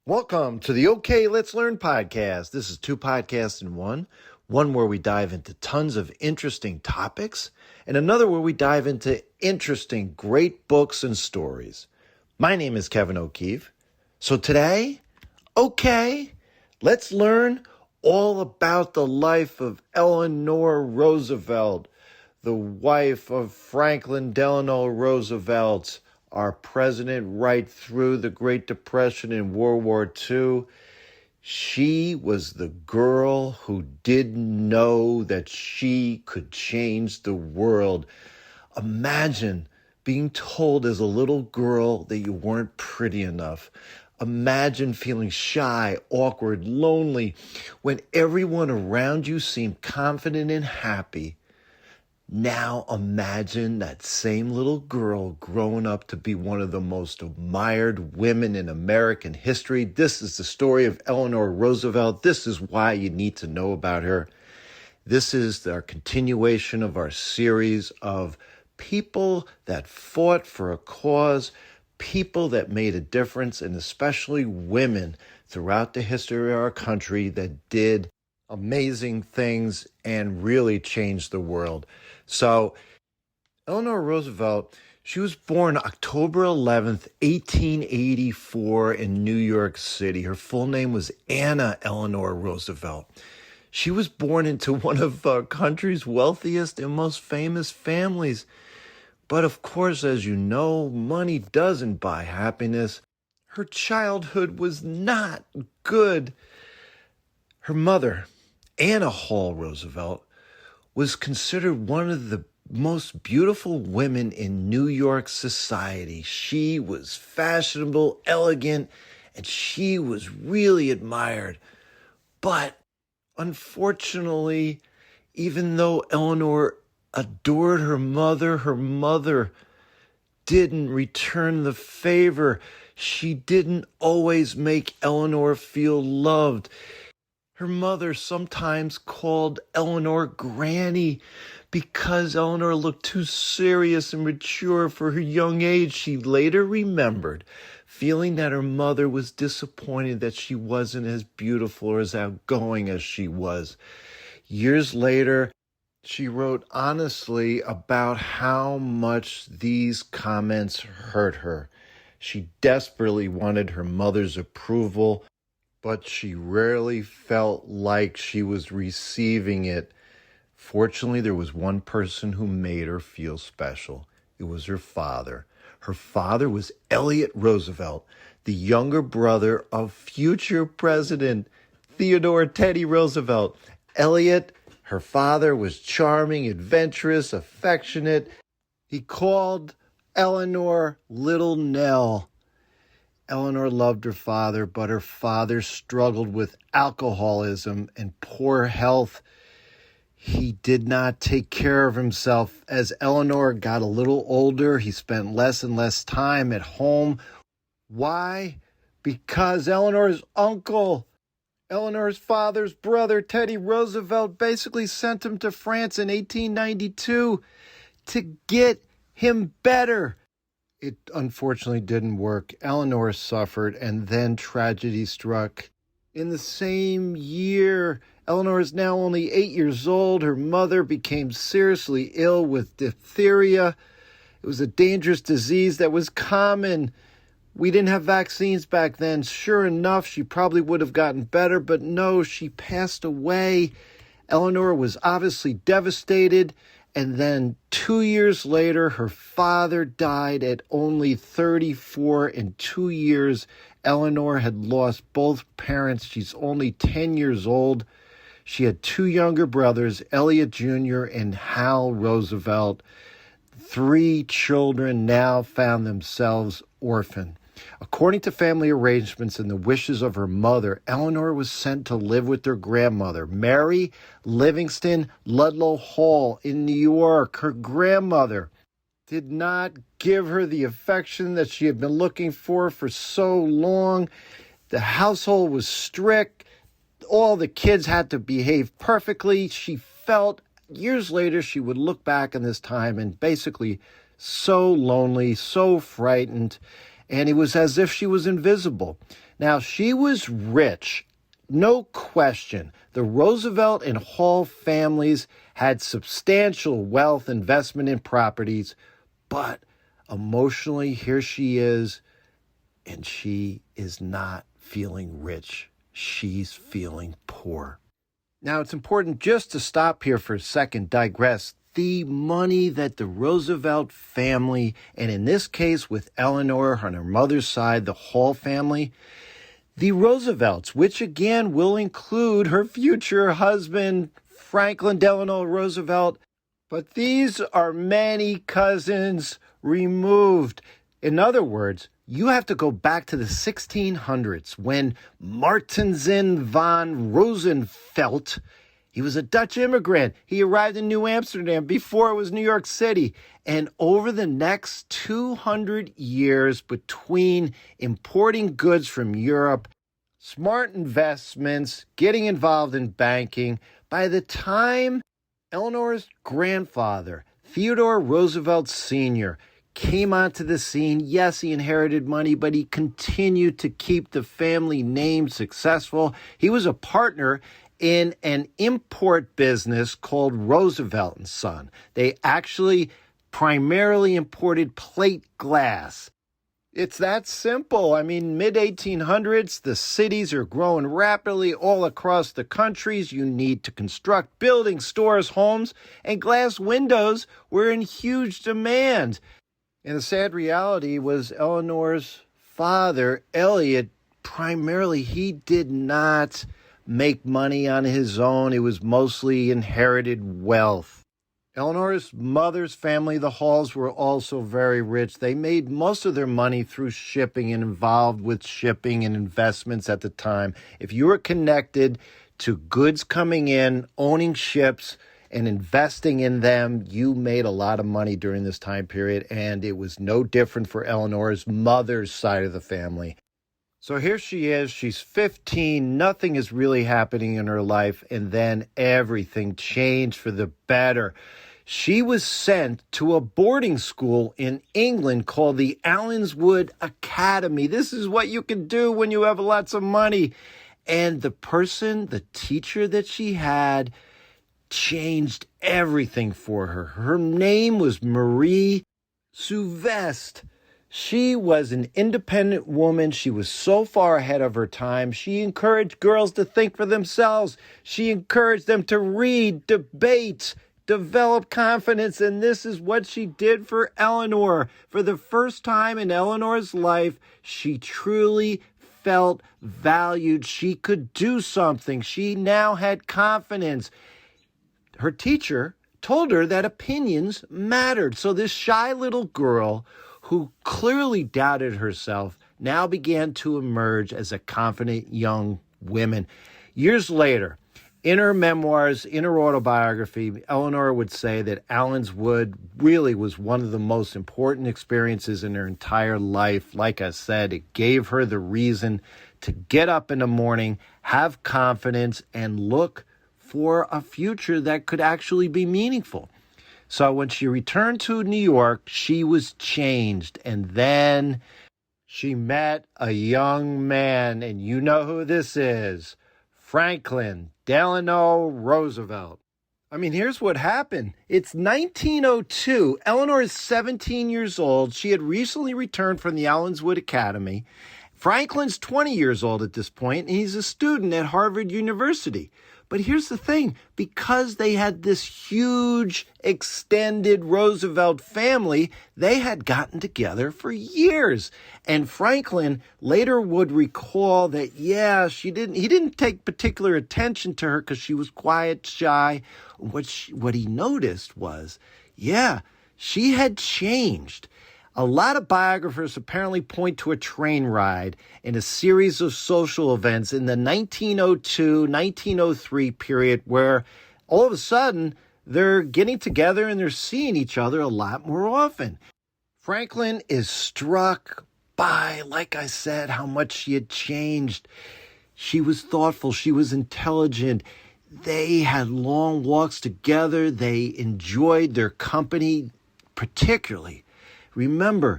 Welcome to the OK Let's Learn podcast. This is two podcasts in one. One where we dive into tons of interesting topics, and another where we dive into interesting, great books and stories. My name is Kevin O'Keefe. So today, let's learn all about the life of Eleanor Roosevelt, the wife of Franklin Delano Roosevelt, our president right through the Great Depression and World War II. She was the girl who didn't know that she could change the world. Imagine being told as a little girl that you weren't pretty enough. Imagine feeling shy, awkward, lonely when everyone around you seemed confident and happy. Now imagine that same little girl growing up to be one of the most admired women in American history. This is the story of Eleanor Roosevelt. This is why you need to know about her. This is our continuation of our series of people that fought for a cause, people that made a difference, and especially women throughout the history of our country that did amazing things and really changed the world. So, Eleanor Roosevelt, she was born October 11th, 1884 in New York City. Her full name was Anna Eleanor Roosevelt. She was born into one of our country's wealthiest and most famous families. But of course, as you know, money doesn't buy happiness. Her childhood was not good. Her mother, Anna Hall Roosevelt, was considered one of the most beautiful women in New York society. She was fashionable, elegant, and she was really admired. But unfortunately, even though Eleanor adored her mother didn't return the favor. She didn't always make Eleanor feel loved. Her mother sometimes called Eleanor Granny because Eleanor looked too serious and mature for her young age. She later remembered feeling that her mother was disappointed that she wasn't as beautiful or as outgoing as she was. Years later, she wrote honestly about how much these comments hurt her. She desperately wanted her mother's approval, but she rarely felt like she was receiving it. Fortunately, there was one person who made her feel special. It was her father. Her father was Elliot Roosevelt, the younger brother of future President Theodore Teddy Roosevelt. Elliot, her father, was charming, adventurous, affectionate. He called Eleanor Little Nell. Eleanor loved her father, but her father struggled with alcoholism and poor health. He did not take care of himself. As Eleanor got a little older, he spent less and less time at home. Why? Because Eleanor's uncle, Eleanor's father's brother, Teddy Roosevelt, basically sent him to France in 1892 to get him better. It unfortunately didn't work. Eleanor suffered, and then tragedy struck. In the same year, Eleanor is now only 8 years old. Her mother became seriously ill with diphtheria. It was a dangerous disease that was common. We didn't have vaccines back then. Sure enough, she probably would have gotten better, but no, she passed away. Eleanor was obviously devastated. And then 2 years later, her father died at only 34. In 2 years, Eleanor had lost both parents. She's only 10 years old. She had two younger brothers, Elliot Jr. and Hal Roosevelt. 3 children now found themselves orphaned. According to family arrangements and the wishes of her mother, Eleanor was sent to live with her grandmother, Mary Livingston Ludlow Hall in New York. Her grandmother did not give her the affection that she had been looking for so long. The household was strict. All the kids had to behave perfectly. She felt years later she would look back on this time and basically so lonely, so frightened. and it was as if she was invisible. Now, she was rich, no question. The Roosevelt and Hall families had substantial wealth, investment in properties, but emotionally, here she is, and she is not feeling rich. She's feeling poor. Now, it's important just to stop here for a second, digress. The money that the Roosevelt family, and in this case with Eleanor on her mother's side, the Hall family, the Roosevelts, which again will include her future husband, Franklin Delano Roosevelt, but these are many cousins removed. In other words, you have to go back to the 1600s when Martenzin van Rosenfeld, he was a Dutch immigrant. He arrived in New Amsterdam before it was New York City. And over the next 200 years, between importing goods from Europe, smart investments, getting involved in banking, by the time Eleanor's grandfather, Theodore Roosevelt Sr., came onto the scene, yes, he inherited money, but he continued to keep the family name successful. He was a partner in an import business called Roosevelt and Son. They actually primarily imported plate glass. It's that simple. I mean, mid-1800s, the cities are growing rapidly all across the countries. You need to construct buildings, stores, homes, and glass windows were in huge demand. And the sad reality was Eleanor's father, Elliot, primarily, he did not make money on his own. It was mostly inherited wealth. Eleanor's mother's family, the Halls, were also very rich. They made most of their money through shipping and involved with shipping and investments at the time. If you were connected to goods coming in, owning ships, and investing in them, you made a lot of money during this time period, and it was no different for Eleanor's mother's side of the family. So here she is, she's 15, nothing is really happening in her life, and then everything changed for the better. She was sent to a boarding school in England called the Allenswood Academy. This is what you can do when you have lots of money. And the teacher that she had, changed everything for her. Her name was Marie Souvestre. She was an independent woman. She was so far ahead of her time. She encouraged girls to think for themselves. She encouraged them to read, debate, develop confidence. And this is what she did for Eleanor. For the first time in Eleanor's life, she truly felt valued. She could do something. She now had confidence. Her teacher told her that opinions mattered. So this shy little girl who clearly doubted herself now began to emerge as a confident young woman. Years later, in her memoirs, in her autobiography, Eleanor would say that Allenswood really was one of the most important experiences in her entire life. Like I said, it gave her the reason to get up in the morning, have confidence, and look for a future that could actually be meaningful. So when she returned to New York, she was changed. And then she met a young man, and you know who this is. Franklin Delano Roosevelt. I mean, here's what happened. It's 1902. Eleanor is 17 years old. She had recently returned from the Allenswood Academy. Franklin's 20 years old at this point, and he's a student at Harvard University. But here's the thing, because they had this huge extended Roosevelt family, they had gotten together for years. And Franklin later would recall that, he didn't take particular attention to her because she was quiet, shy. What he noticed was, she had changed. A lot of biographers apparently point to a train ride and a series of social events in the 1902-1903 period where all of a sudden they're getting together and they're seeing each other a lot more often. Franklin is struck by, like I said, how much she had changed. She was thoughtful. She was intelligent. They had long walks together. They enjoyed their company particularly. Remember,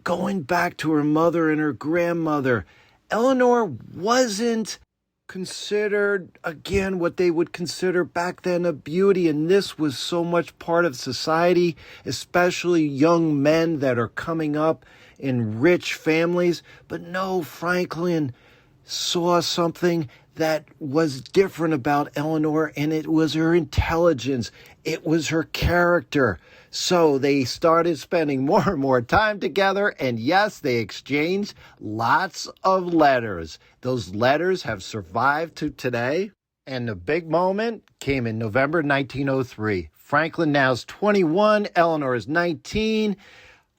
going back to her mother and her grandmother. Eleanor wasn't considered, again, what they would consider back then a beauty, and this was so much part of society, especially young men that are coming up in rich families. But no, Franklin saw something that was different about Eleanor, and it was her intelligence. It was her character. So they started spending more and more time together, and yes, they exchanged lots of letters. Those letters have survived to today, and the big moment came in November 1903. Franklin now is 21, Eleanor is 19.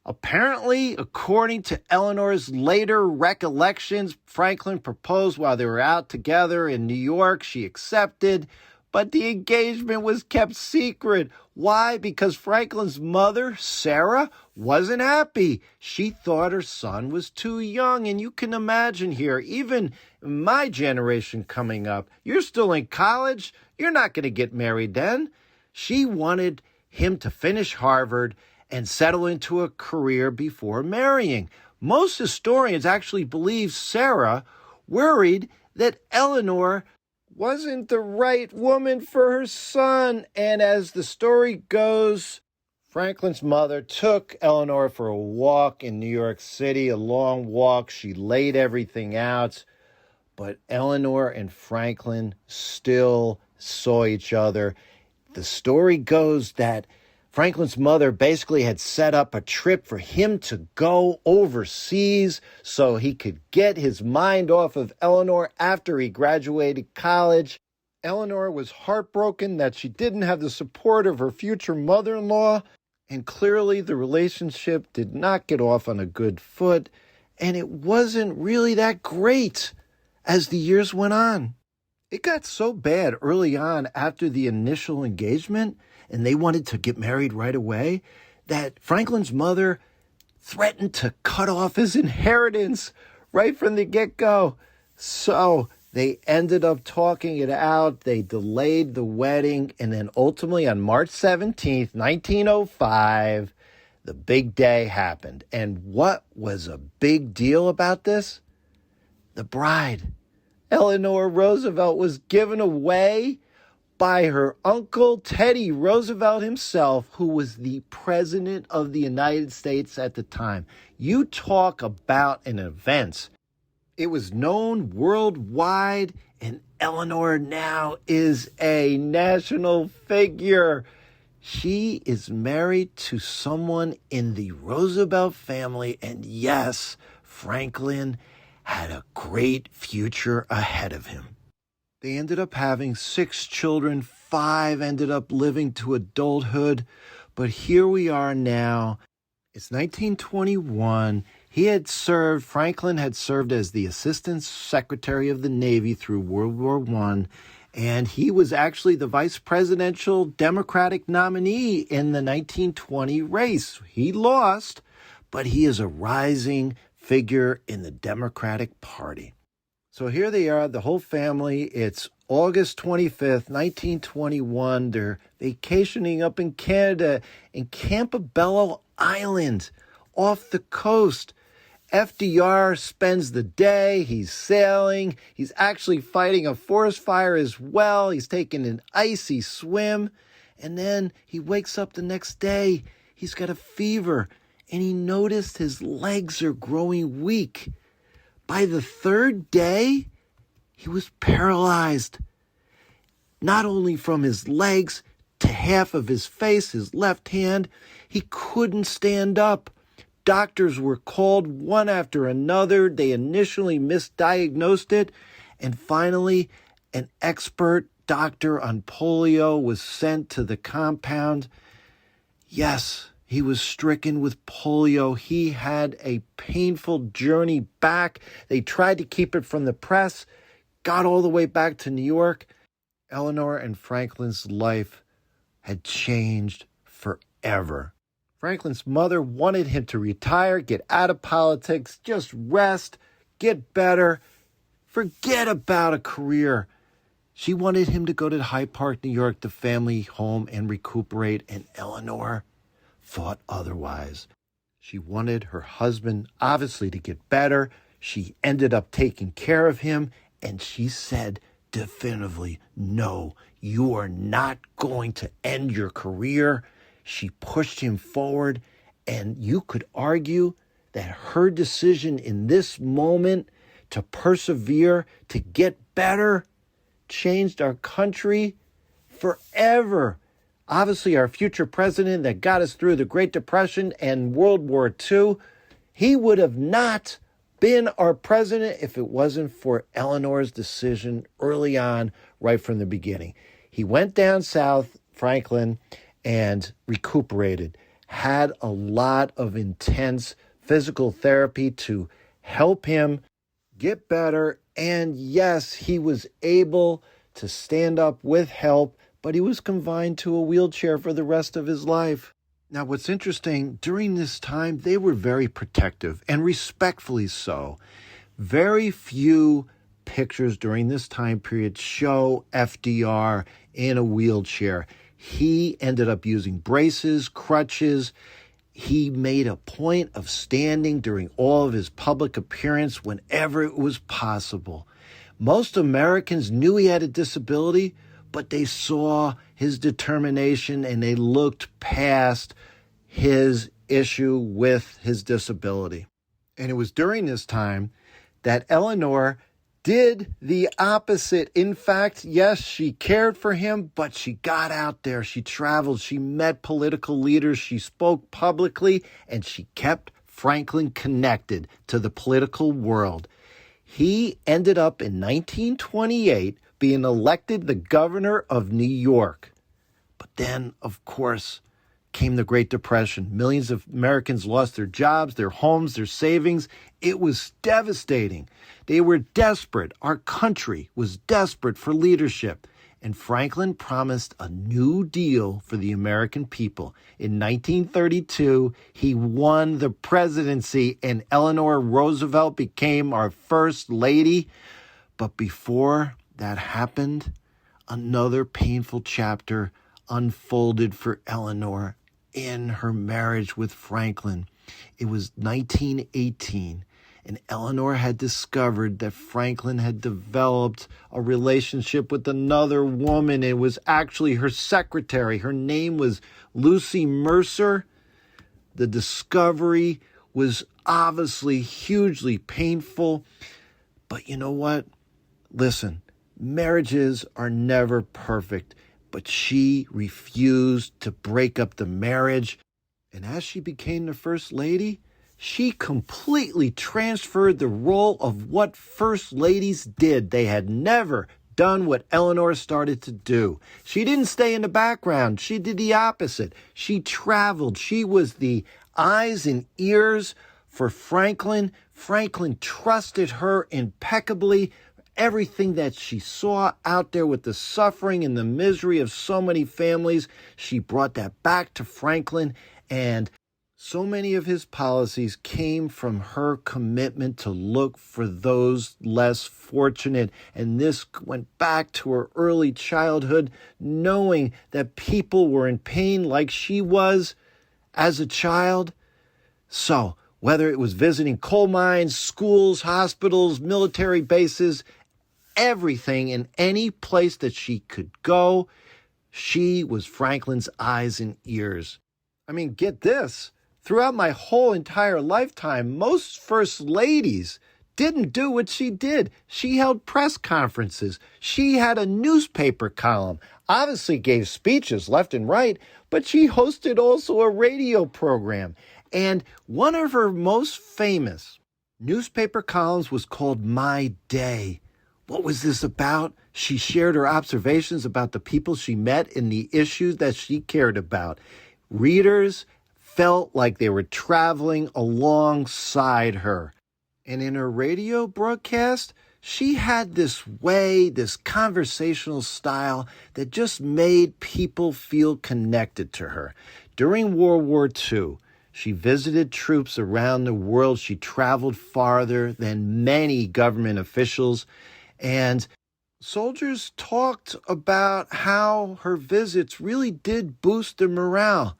Apparently, according to Eleanor's later recollections, Franklin proposed while they were out together in New York. She accepted, but the engagement was kept secret. Why? Because Franklin's mother, Sarah, wasn't happy. She thought her son was too young. And you can imagine here, even my generation coming up, you're still in college. You're not going to get married then. She wanted him to finish Harvard and settle into a career before marrying. Most historians actually believe Sarah worried that Eleanor wasn't the right woman for her son. And as the story goes, Franklin's mother took Eleanor for a walk in New York City, a long walk. She laid everything out, but Eleanor and Franklin still saw each other. The story goes that Franklin's mother basically had set up a trip for him to go overseas so he could get his mind off of Eleanor after he graduated college. Eleanor was heartbroken that she didn't have the support of her future mother-in-law, and clearly the relationship did not get off on a good foot, and it wasn't really that great as the years went on. It got so bad early on after the initial engagement, and they wanted to get married right away, that Franklin's mother threatened to cut off his inheritance right from the get-go. So they ended up talking it out. They delayed the wedding, and then ultimately on March 17th, 1905, the big day happened. And what was a big deal about this? The bride, Eleanor Roosevelt, was given away by her uncle, Teddy Roosevelt himself, who was the president of the United States at the time. You talk about an event. It was known worldwide, and Eleanor now is a national figure. She is married to someone in the Roosevelt family, and yes, Franklin had a great future ahead of him. They ended up having 6 children. 5 ended up living to adulthood. But here we are now. It's 1921. Franklin had served as the Assistant Secretary of the Navy through World War I. And he was actually the vice presidential Democratic nominee in the 1920 race. He lost, but he is a rising figure in the Democratic Party. So here they are, the whole family. It's August 25th, 1921. They're vacationing up in Canada in Campobello Island off the coast. FDR spends the day. He's sailing. He's actually fighting a forest fire as well. He's taking an icy swim. And then he wakes up the next day. He's got a fever. And he noticed his legs are growing weak. By the 3rd day, he was paralyzed. Not only from his legs to half of his face, his left hand, he couldn't stand up. Doctors were called one after another. They initially misdiagnosed it. And finally, an expert doctor on polio was sent to the compound. Yes, he was stricken with polio. He had a painful journey back. They tried to keep it from the press, got all the way back to New York. Eleanor and Franklin's life had changed forever. Franklin's mother wanted him to retire, get out of politics, just rest, get better, forget about a career. She wanted him to go to Hyde Park, New York, the family home, and recuperate, and Eleanor thought otherwise. She wanted her husband, obviously, to get better. She ended up taking care of him, and she said definitively, no, you are not going to end your career. She pushed him forward, and you could argue that her decision in this moment to persevere, to get better, changed our country forever. Obviously, our future president that got us through the Great Depression and World War II, he would have not been our president if it wasn't for Eleanor's decision early on, right from the beginning. He went down south, Franklin, and recuperated, had a lot of intense physical therapy to help him get better. And yes, he was able to stand up with help, but he was confined to a wheelchair for the rest of his life. Now, what's interesting, during this time, they were very protective, and respectfully so. Very few pictures during this time period show FDR in a wheelchair. He ended up using braces, crutches. He made a point of standing during all of his public appearance whenever it was possible. Most Americans knew he had a disability, but they saw his determination and they looked past his issue with his disability. And it was during this time that Eleanor did the opposite. In fact, yes, she cared for him, but she got out there. She traveled. She met political leaders. She spoke publicly, and she kept Franklin connected to the political world. He ended up in 1928 being elected the governor of New York. But then, of course, came the Great Depression. Millions of Americans lost their jobs, their homes, their savings. It was devastating. They were desperate. Our country was desperate for leadership. And Franklin promised a new deal for the American people. In 1932, he won the presidency, and Eleanor Roosevelt became our first lady. But before that happened, another painful chapter unfolded for Eleanor in her marriage with Franklin. It was 1918, and Eleanor had discovered that Franklin had developed a relationship with another woman. It was actually her secretary. Her name was Lucy Mercer. The discovery was obviously hugely painful, but you know what? Listen, marriages are never perfect. But she refused to break up the marriage. And as she became the first lady, she completely transferred the role of what first ladies did. They had never done what Eleanor started to do. She didn't stay in the background. She did the opposite. She traveled. She was the eyes and ears for Franklin. Franklin trusted her impeccably. Everything that she saw out there with the suffering and the misery of so many families, she brought that back to Franklin. And so many of his policies came from her commitment to look for those less fortunate. And this went back to her early childhood, knowing that people were in pain like she was as a child. So whether it was visiting coal mines, schools, hospitals, military bases, everything in any place that she could go, she was Franklin's eyes and ears. I mean, get this. Throughout my whole entire lifetime, most first ladies didn't do what she did. She held press conferences. She had a newspaper column, obviously gave speeches left and right, but she hosted also a radio program. And one of her most famous newspaper columns was called My Day. What was this about? She shared her observations about the people she met and the issues that she cared about. Readers felt like they were traveling alongside her. And in her radio broadcast, she had this way, this conversational style that just made people feel connected to her. During World War II, she visited troops around the world. She traveled farther than many government officials. And soldiers talked about how her visits really did boost their morale.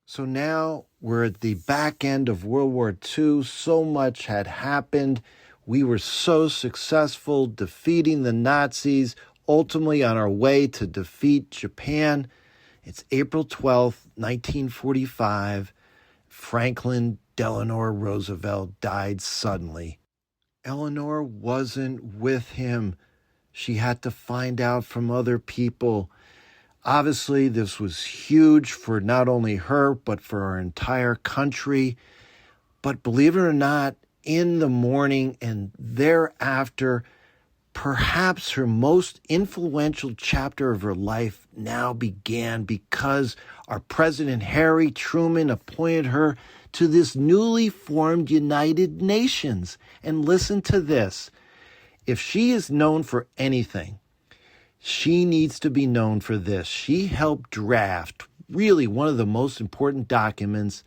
So now we're at the back end of World War II. So much had happened. We were so successful defeating the Nazis, ultimately on our way to defeat Japan. It's April 12th, 1945. Franklin Delano Roosevelt died suddenly. Eleanor wasn't with him. She had to find out from other people. Obviously, this was huge for not only her, but for our entire country. But believe it or not, in the morning and thereafter, perhaps her most influential chapter of her life now began because our President Harry Truman appointed her to this newly formed United Nations. And listen to this. If she is known for anything, she needs to be known for this. She helped draft really one of the most important documents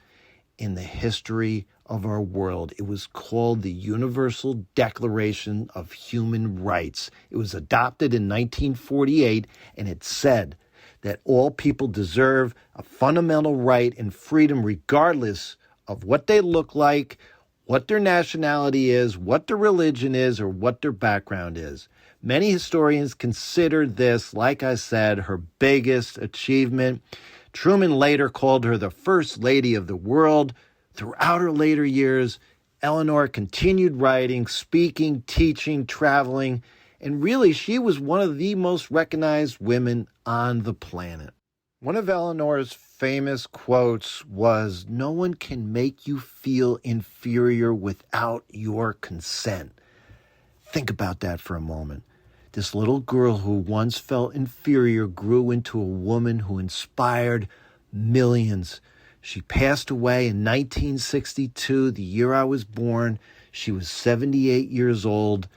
in the history of our world. It was called the Universal Declaration of Human Rights. It was adopted in 1948, and it said that all people deserve a fundamental right and freedom regardless of what they look like, what their nationality is, what their religion is, or what their background is. Many historians consider this, like I said, her biggest achievement. Truman later called her the First Lady of the World. Throughout her later years, Eleanor continued writing, speaking, teaching, traveling, and really she was one of the most recognized women on the planet. One of Eleanor's famous quotes was, "No one can make you feel inferior without your consent." Think about that for a moment. This little girl who once felt inferior grew into a woman who inspired millions. She passed away in 1962, the year I was born. She was 78 years old.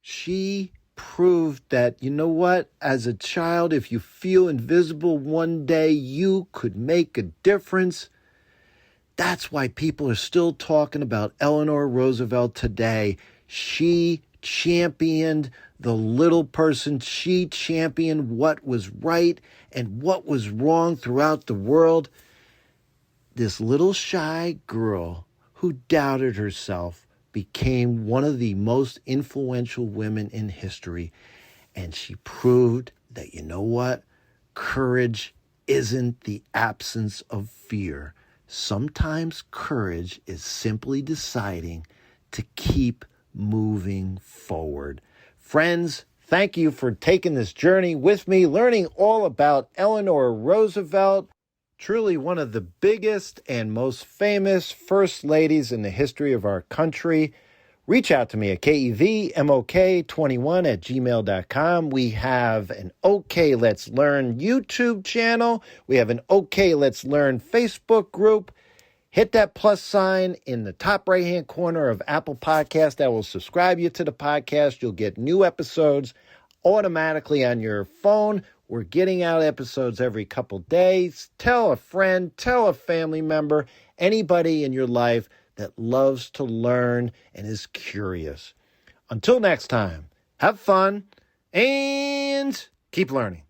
She proved that, you know what, as a child, if you feel invisible one day, you could make a difference. That's why people are still talking about Eleanor Roosevelt today. She championed the little person. She championed what was right and what was wrong throughout the world. This little shy girl who doubted herself became one of the most influential women in history. And she proved that, you know what? Courage isn't the absence of fear. Sometimes courage is simply deciding to keep moving forward. Friends, thank you for taking this journey with me, learning all about Eleanor Roosevelt, truly one of the biggest and most famous first ladies in the history of our country. Reach out to me at kevmok21@gmail.com. We have an OK Let's Learn YouTube channel. We have an OK Let's Learn Facebook group. Hit that plus sign in the top right-hand corner of Apple Podcasts. That will subscribe you to the podcast. You'll get new episodes automatically on your phone. We're getting out episodes every couple days. Tell a friend, tell a family member, anybody in your life that loves to learn and is curious. Until next time, have fun and keep learning.